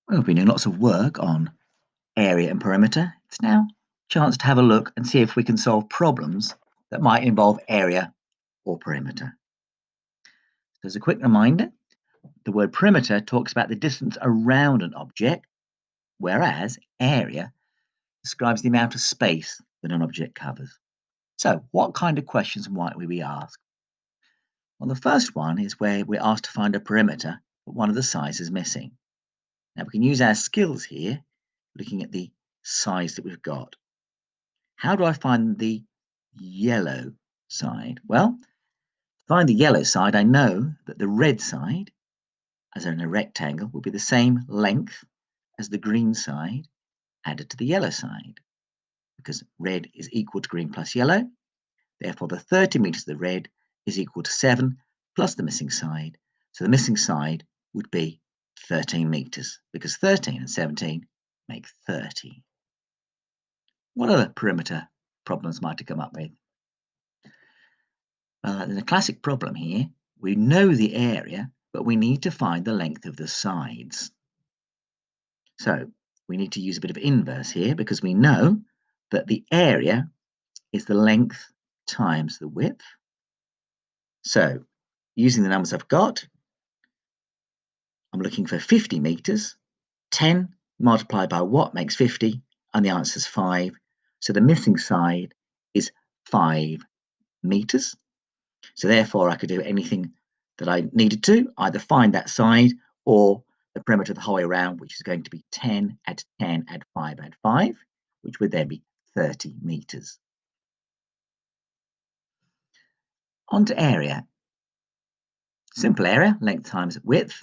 Well, we've been doing lots of work on area and perimeter. It's now a chance to have a look and see if we can solve problems that might involve area or perimeter. So as a quick reminder, the word perimeter talks about the distance around an object, whereas area describes the amount of space that an object covers. So what kind of questions might we be asked? Well, the first one is where we're asked to find a perimeter, but one of the sides is missing. Now we can use our skills here, looking at the size that we've got. How do I find the yellow side? Well, to find the yellow side, I know that the red side, as in a rectangle, will be the same length as the green side added to the yellow side, because red is equal to green plus yellow. Therefore, the 30 meters of the red is equal to 7 plus the missing side. So the missing side would be 13 meters, because 13 and 17 make 30. What other perimeter problems might I come up with? There's a classic problem here. We know the area, but we need to find the length of the sides. So we need to use a bit of inverse here because we know that the area is the length times the width. So using the numbers I've got, I'm looking for 50 meters. 10 multiplied by what makes 50? And the answer is 5. So the missing side is 5 meters. So therefore, I could do anything that I needed to, either find that side or the perimeter the whole way around, which is going to be 10, add 10, add 5, add 5, which would then be 30 meters. On to area. Simple area, length times width,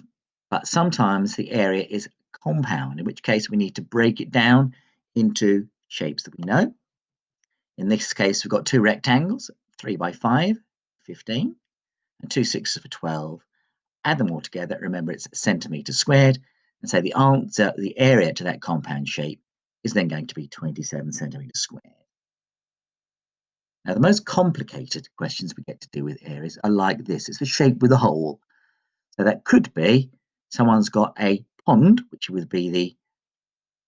but sometimes the area is compound, in which case we need to break it down into shapes that we know. In this case, we've got two rectangles, 3 by 5, 15, and two sixes for 12. Add them all together, remember it's centimetres squared, and so the answer, the area to that compound shape is then going to be 27 centimetres squared. Now, the most complicated questions we get to do with areas are like this. It's the shape with a hole. So that could be someone's got a pond, which would be the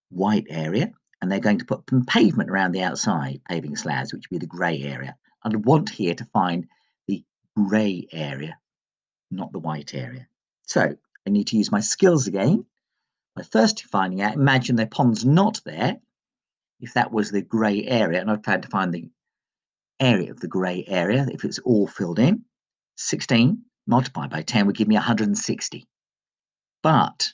white area, and they're going to put some pavement around the outside, paving slabs, which would be the grey area. And I want here to find the grey area, not the white area. So I need to use my skills again. By first finding out, imagine the pond's not there. If that was the grey area, and I've tried to find the area of the grey area, if it's all filled in, 16 multiplied by 10 would give me 160. But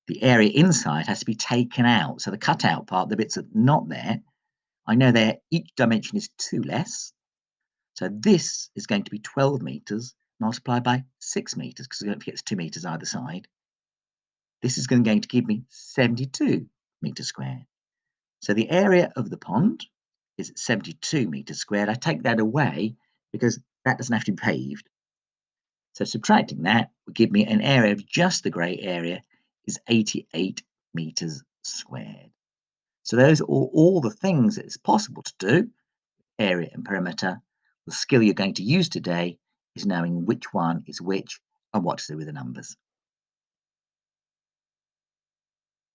the area inside has to be taken out. So the cutout part, the bits that are not there, I know there each dimension is 2 less. So this is going to be 12 meters multiplied by 6 meters, because don't forget it's 2 meters either side. This is going to give me 72 meters squared. So the area of the pond is 72 meters squared. I take that away because that doesn't have to be paved. So subtracting that would give me an area of just the grey area is 88 meters squared. So those are all the things that it's possible to do, area and perimeter. The skill you're going to use today is knowing which one is which and what to do with the numbers.